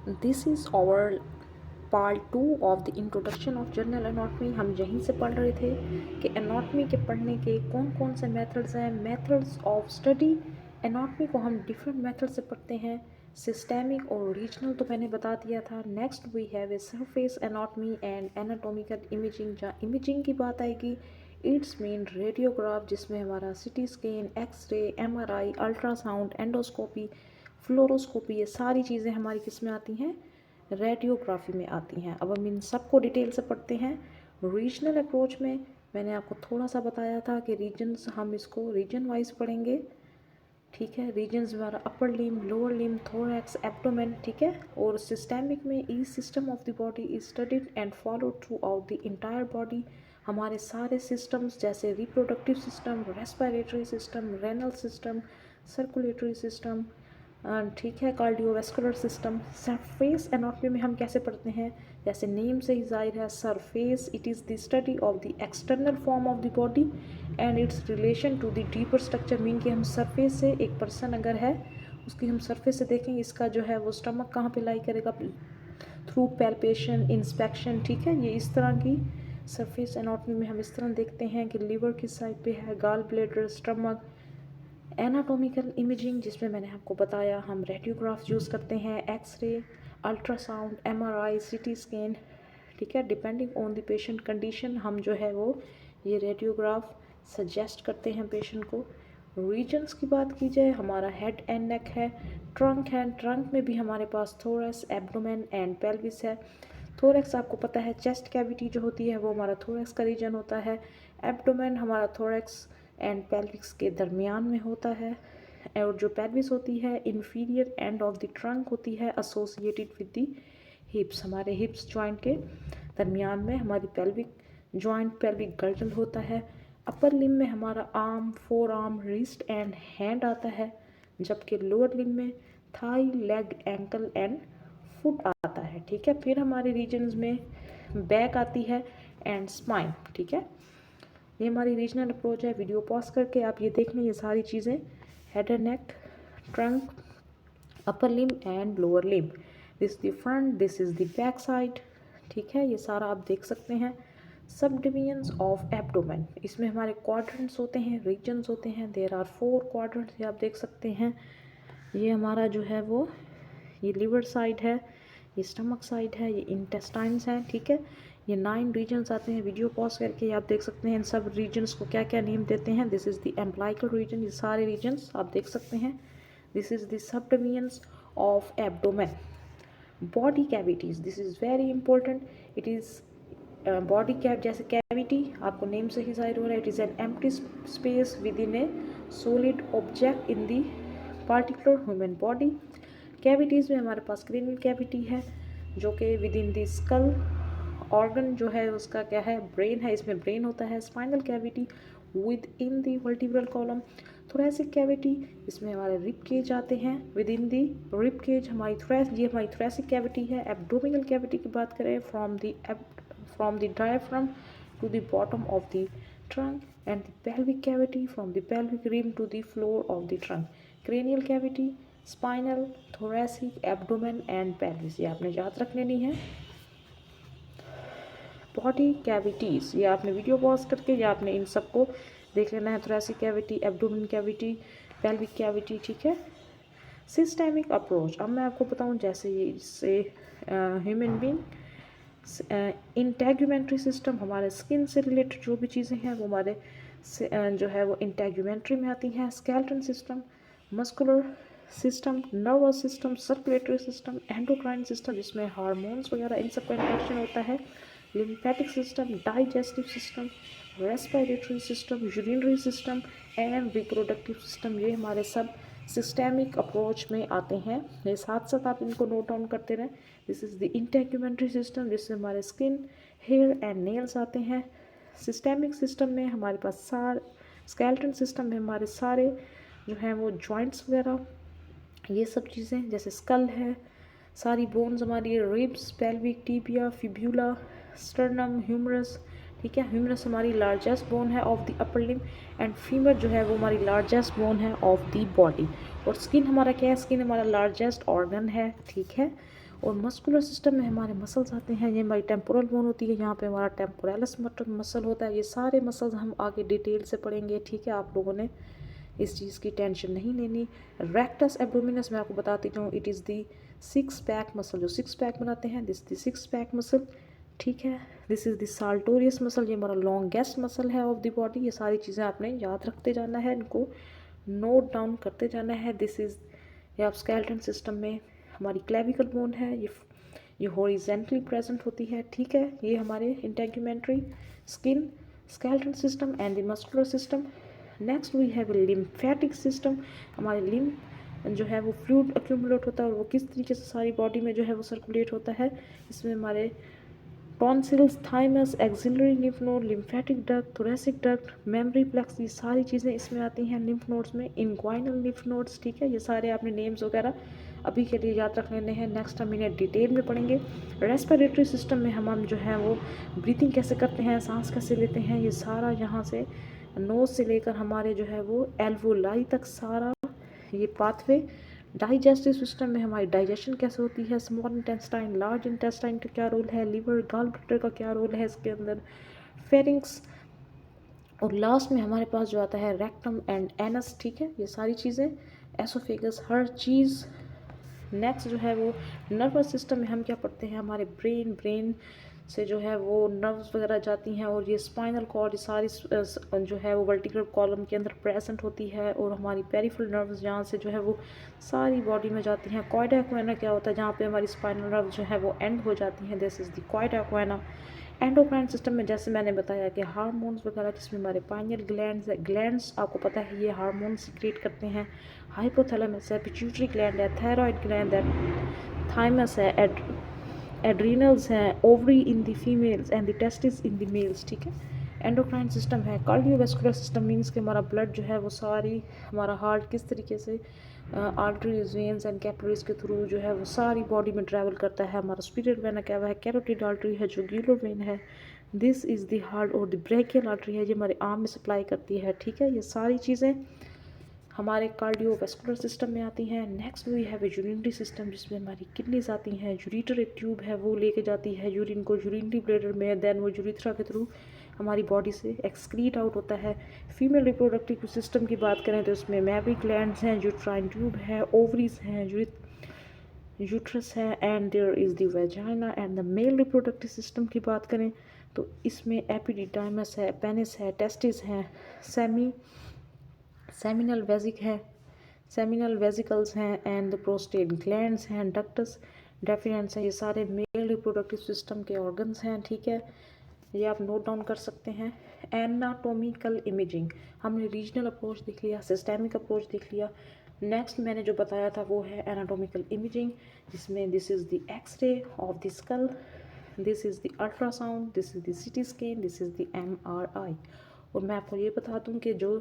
This is our part 2 of the introduction of general anatomy. हम यहीं से पढ़ रहे थे कि एनाटॉमी के पढ़ने के कौन कौन से मेथड्स हैं। मेथड्स ऑफ स्टडी एनाटॉमी को हम डिफरेंट मेथड से पढ़ते हैं, सिस्टेमिक और रीजनल तो मैंने बता दिया था। Next we have a surface anatomy and anatomical imaging. जहाँ इमेजिंग की बात आएगी, इट्स मीन रेडियोग्राफ, जिसमें हमारा CT scan, X ray, MRI, ultrasound, endoscopy, fluoroscopy, ये सारी चीज़ें हमारी किस में आती हैं, रेडियोग्राफी में आती हैं। अब हम इन सबको डिटेल से पढ़ते हैं। रीजनल अप्रोच में मैंने आपको थोड़ा सा बताया था कि रीजन्स, हम इसको रीजन वाइज पढ़ेंगे, ठीक है। रीजन्स हमारा अपर लिम, लोअर लिम, थोरैक्स, एब्डोमेन, ठीक है। और सिस्टेमिक में each system of the body is studied and followed through out the entire body. हमारे सारे सिस्टम्स जैसे reproductive system, respiratory system, renal system, circulatory system, ठीक है, कार्डियोवैस्कुलर सिस्टम। सरफेस एनाटॉमी में हम कैसे पढ़ते हैं, जैसे नेम से ही जाहिर है, surface it is the study of the external form of the body and its relation to the deeper structure. Mean कि हम सरफेस से, एक पर्सन अगर है उसकी हम सरफेस से देखेंगे, इसका जो है वो स्टमक कहाँ पे लाई करेगा, थ्रू पैल्पेशन, इंस्पेक्शन, ठीक है। ये इस तरह की सरफेस एनाटॉमी में हम इस तरह देखते हैं कि लीवर किस साइड पे है, gall bladder, stomach. Anatomical imaging, जिसमें मैंने आपको बताया हम रेडियोग्राफ यूज़ करते हैं, X ray, ultrasound, MRI, CT scan, ठीक है। Depending on the patient condition हम जो है वो ये रेडियोग्राफ सजेस्ट करते हैं पेशेंट को। रीजन्स की बात की जाए, हमारा हेड एंड नेक है, ट्रंक है, ट्रंक में भी हमारे पास थोरैक्स, एब्डोमेन एंड पेल्विस है। थोरैक्स आपको पता है, चेस्ट कैविटी जो होती है वो हमारा थोरैक्स का रीजन होता है। एब्डोमेन हमारा थोरैक्स एंड पेल्विक्स के दरमियान में होता है। और जो पेल्विस होती है, inferior end of the trunk होती है, एसोसिएटेड विद द हिप्स। हमारे हिप्स जॉइंट के दरमियान में हमारी पेल्विक जॉइंट, पेल्विक गर्डल होता है। अपर लिम में हमारा arm, forearm, wrist and hand आता है, जबकि लोअर लिम में thigh, leg, ankle and foot आता है, ठीक है। फिर हमारे रीजन्स में बैक आती है एंड स्पाइन, ठीक है। ये हमारी रीजनल अप्रोच है। वीडियो पॉज करके आप ये देख लें, ये सारी चीज़ें, head and neck, trunk, upper limb and lower limb, this the front, this is the back side, ठीक है। ये सारा आप देख सकते हैं। सब डिवीजन्स ऑफ एब्डोमेन, इसमें हमारे क्वाड्रेंट्स होते हैं, रीजन्स होते हैं। देयर आर 4 क्वाड्रेंट्स, ये आप देख सकते हैं। ये हमारा जो है वो, ये लिवर साइड है, ये स्टमक साइड है, ये इंटेस्टाइन्स हैं, ठीक है। ये 9 रीजन्स आते हैं। वीडियो पॉज करके आप देख सकते हैं इन सब रीजन्स को क्या क्या नेम देते हैं। दिस इज़ द एम्प्लाइकल रीजन, ये सारे रीजन्स आप देख सकते हैं। This is the sub divisions of abdomen. Body cavities, this is very important. It is body cap, जैसे कैविटी आपको नेम से ही जाहिर हो रहा है, it is an empty space with in A solid object in the particular human body. Cavities में हमारे पास क्रेनियल कैविटी है, जो कि with in the school, organ जो है उसका क्या है, ब्रेन है, इसमें ब्रेन होता है। Spinal cavity within the vertebral column. Thoracic cavity, इसमें हमारे रिब केज आते हैं, within the rib cage हमारी ये हमारी थोरैसिक कैविटी है। एब्डोमिनल कैविटी की बात करें, from the diaphragm to the bottom of the trunk, and the pelvic cavity from the pelvic rim to the floor of the trunk. Cranial cavity, spinal, thoracic, abdomen and pelvis, ये आपने याद रख लेनी है। Body cavities, ये आपने video pause करके या आपने इन सबको देख लेना है। Thoracic cavity, abdomen cavity, pelvic cavity, ठीक है। सिस्टेमिक अप्रोच, अब मैं आपको बताऊं, जैसे ये इससे ह्यूमन बीइंग, इंटेगुमेंट्री सिस्टम, हमारे स्किन से रिलेटेड जो भी चीज़ें हैं वो हमारे जो है वो इंटेगुमेंट्री में आती हैं। Skeleton system, muscular system, nervous system, circulatory system, endocrine system, जिसमें हार्मोन्स वगैरह इन सब का इंटरेक्शन होता है। Lymphatic system, digestive system, respiratory system, urinary system and reproductive system, ये हमारे सब सिस्टेमिक अप्रोच में आते हैं। ये साथ साथ आप इनको नोट डाउन करते रहें। This is the integumentary system, जिससे हमारे स्किन, हेयर एंड नेल्स आते हैं। सिस्टेमिक सिस्टम में हमारे पास स्केलेटन सिस्टम में हमारे सारे जो हैं वो जॉइंट्स वगैरह, ये सब चीज़ें, जैसे स्कल है, सारी बोन्स हमारी, ribs, pelvic, tibia, fibula, sternum, humerus, ठीक है। ह्यूमरस हमारी लार्जेस्ट बोन है of the upper limb and femur जो है वो हमारी लार्जेस्ट बोन है ऑफ द बॉडी। और स्किन हमारा क्या है, स्किन हमारा लार्जेस्ट ऑर्गन है, ठीक है। और मस्कुलर सिस्टम में हमारे मसल्स आते हैं, ये हमारी टेम्पोरल बोन होती है, यहाँ पे हमारा टेम्पोरलिस मसल होता है। ये सारे मसल्स हम आगे डिटेल से पढ़ेंगे, ठीक है। आप लोगों ने इस चीज़ की टेंशन नहीं लेनी। रेक्टस एब्डोमिनस मैं आपको बताती हूँ, it is the six pack muscle, जो सिक्स पैक बनाते हैं, this the six pack muscle, ठीक है। दिस इज़ द साल्टोरियस मसल, ये हमारा लॉन्गेस्ट मसल है ऑफ द बॉडी। ये सारी चीज़ें आपने याद रखते जाना है, इनको नोट डाउन करते जाना है। दिस इज़, ये आप स्केलेटन सिस्टम में हमारी क्लेविकल बोन है, ये हॉरिजेंटली प्रेजेंट होती है, ठीक है। ये हमारे integumentary skin, skeleton system and the muscular system. Next we have lymphatic system, हमारे लिम्फ जो है वो फ्लूइड एक्यूमुलेट होता है और वो किस तरीके से सारी बॉडी में जो है वो सर्कुलेट होता है। इसमें हमारे tonsils, thymus, axillary lymph node, lymphatic duct, thoracic duct, memory plexus, ये सारी चीज़ें इसमें आती हैं लिम्फ नोड्स में। इनग्वाइनल लिम्फ नोड्स, ठीक है। ये सारे आपने नेम्स वगैरह अभी के लिए याद रख लेने हैं, नेक्स्ट हम इन्हें डिटेल में पढ़ेंगे। रेस्पिरेटरी सिस्टम में हम जो है वो ब्रीथिंग कैसे करते हैं, सांस कैसे लेते हैं, ये सारा यहाँ से नोज से लेकर हमारे जो है वो एल्वोलाई तक सारा ये पाथवे। डाइजेस्टिव सिस्टम में हमारी डाइजेशन कैसे होती है, स्मॉल इंटेस्टाइन, लार्ज इंटेस्टाइन का क्या रोल है, लिवर, गॉल ब्लैडर का क्या रोल है इसके अंदर, फेरिंक्स, और लास्ट में हमारे पास जो आता है रेक्टम एंड एनस, ठीक है। ये सारी चीज़ें, एसोफेगस, हर चीज़। नेक्स्ट जो है वो नर्वस सिस्टम में हम क्या पढ़ते हैं, हमारे ब्रेन से जो है वो नर्व्स वगैरह जाती हैं, और ये स्पाइनल कॉर्ड, ये सारी जो है वो वर्टिकल कॉलम के अंदर प्रेजेंट होती है, और हमारी पेरिफेरल नर्व्स जहाँ से जो है वो सारी बॉडी में जाती हैं। कॉइडा एक्वाना क्या होता है, जहाँ पे हमारी स्पाइनल नर्व जो है वो एंड हो जाती हैं, this is the cauda equina. Endocrine system में जैसे मैंने बताया कि हार्मोन्स वगैरह, जिसमें हमारे पाइनियल ग्लैंड्स है, ग्लैंड्स आपको पता है ये हार्मोन सिक्रेट करते हैं। हाइपोथैलेमस है, पिट्यूटरी ग्लैंड है, थायराइड ग्लैंड है, थाइमस है, एड्रीनल्स हैं, ovary in the females and the testis in the mails, ठीक है। एंडोक्राइन सिस्टम है। कार्डियोवैस्कुलर सिस्टम मीन्स कि हमारा ब्लड जो है वो सारी, हमारा हार्ट किस तरीके से आर्टरीज, वेन्स एंड कैपिलरीज के थ्रू जो है वो सारी बॉडी में ट्रैवल करता है। हमारा सुपीरियर वेन क्या है, कैरोटिड आर्टरी है, जो ग्यूलर वेन है, दिस इज़ द हार्ट, और द ब्रेकियल आर्टरी है, जो हमारे आर्म में सप्लाई करती है, ठीक है। ये सारी चीज़ें हमारे कार्डियोवैस्कुलर सिस्टम में आती हैं। Next we have a urinary system, जिसमें हमारी किडनीज आती हैं, यूरिटर एक ट्यूब है, वो लेके जाती है यूरिन को यूरिनरी ब्लैडर में, देन वो यूरिथ्रा के थ्रू हमारी बॉडी से एक्सक्रीट आउट होता है। फीमेल रिप्रोडक्टिव सिस्टम की बात करें तो उसमें मैवरी ग्लैंड्स हैं, यूट्राइन ट्यूब है, ओवरीज हैं, यूट्रस है, and there is the vagina. And the male reproductive system की बात करें तो इसमें एपिडिडाइमस है, पेनिस है, टेस्टिस हैं, सेमिनल वेजिक है, सेमिनल वेजिकल्स हैं, एंड द प्रोस्टेट ग्लैंड्स हैं, डक्टस डेफिनेंस हैं। ये सारे मेल रिप्रोडक्टिव सिस्टम के ऑर्गन्स हैं, ठीक है। ये आप नोट डाउन कर सकते हैं। एनाटोमिकल इमेजिंग, हमने रीजनल अप्रोच देख लिया, सिस्टेमिक अप्रोच देख लिया। नेक्स्ट मैंने जो बताया था वो है एनाटोमिकल इमेजिंग, जिसमें this is the X ray of the skull, this is the ultrasound, this is the CT scan, this is the MRI। और मैं आपको ये बता दूं कि जो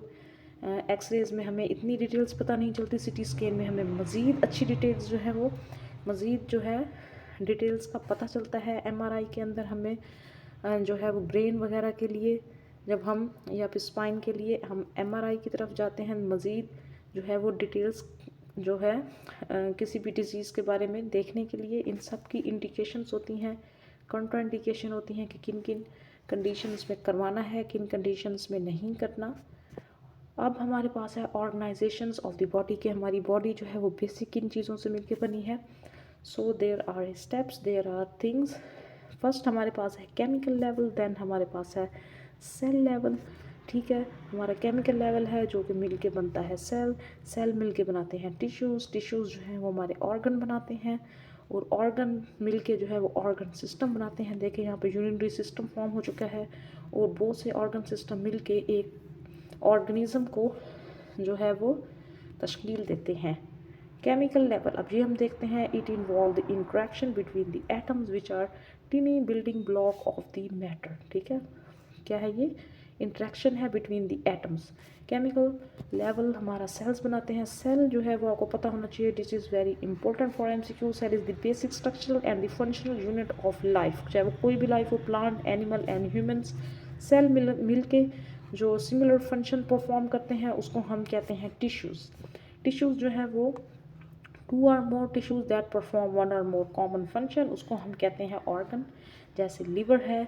एक्सरेज में हमें इतनी डिटेल्स पता नहीं चलती, सिटी स्कैन में हमें मज़ीद अच्छी डिटेल्स जो है वो मज़ीद जो है डिटेल्स का पता चलता है। MRI के अंदर हमें जो है वो ब्रेन वगैरह के लिए जब हम, या फिर स्पाइन के लिए हम MRI की तरफ जाते हैं, मज़ीद जो है वो डिटेल्स जो है किसी भी डिज़ीज़ के बारे में देखने के लिए, इन सब की इंडिकेशंस होती हैं, कंट्राइंडिकेशन होती हैं कि किन किन कंडीशंस में करवाना है, किन कंडीशंस में नहीं करना। अब हमारे पास है ऑर्गेनाइजेशंस ऑफ द बॉडी, के हमारी बॉडी जो है वो बेसिक किन चीज़ों से मिलकर बनी है। So there are steps, there are things. First हमारे पास है केमिकल लेवल, देन हमारे पास है सेल लेवल, ठीक है। हमारा केमिकल लेवल है जो कि मिल के बनता है सेल, सेल मिल के बनाते हैं टिश्यूज़, टिश्यूज़ जो हैं वो हमारे ऑर्गन बनाते हैं, और ऑर्गन मिल के जो है वो ऑर्गन सिस्टम बनाते हैं। देखें यहाँ पे यूरिनरी सिस्टम फॉर्म हो चुका है, और बहुत से ऑर्गन सिस्टम मिल के एक ऑर्गेनिज्म को जो है वो तश्कील देते हैं। केमिकल लेवल, अब ये हम देखते हैं, it involve the interaction between the atoms which are tiny building block of the matter, ठीक है। क्या है ये, इंट्रैक्शन है between the atoms. Chemical level हमारा सेल्स बनाते हैं, सेल जो है वो आपको पता होना चाहिए, this is very important for MCQ। Cell is the basic structural and the functional unit of life, चाहे वो कोई भी लाइफ हो, plant, animal and humans. Cell मिल के जो सिमिलर फंक्शन परफॉर्म करते हैं उसको हम कहते हैं टिश्यूज़। टिश्यूज़ जो है वो 2 or more tissues that perform 1 or more common function उसको हम कहते हैं ऑर्गन। जैसे लिवर है,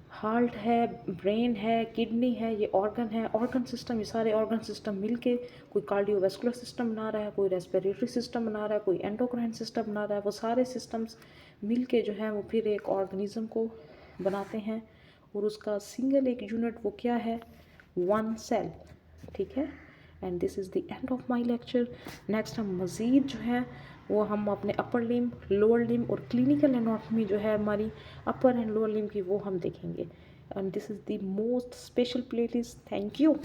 हार्ट है, ब्रेन है, किडनी है, ये ऑर्गन है। ऑर्गन सिस्टम, ये सारे ऑर्गन सिस्टम मिलके कोई कार्डियोवैस्कुलर सिस्टम बना रहा है, कोई रेस्पिरेटरी सिस्टम बना रहा है, कोई एंडोक्राइन सिस्टम बना रहा है। वो सारे सिस्टम्स मिलके जो है वो फिर एक ऑर्गेनिज्म को बनाते हैं और उसका सिंगल एक यूनिट वो क्या है, 1 सेल। ठीक है, and this is the end of my lecture. Next हम मज़ीद जो है वो हम अपने अपर लिम, लोअर लिम और क्लिनिकल एनाटॉमी जो है हमारी अपर एंड लोअर लिम की, वो हम देखेंगे। And this is the most special playlist. Thank you.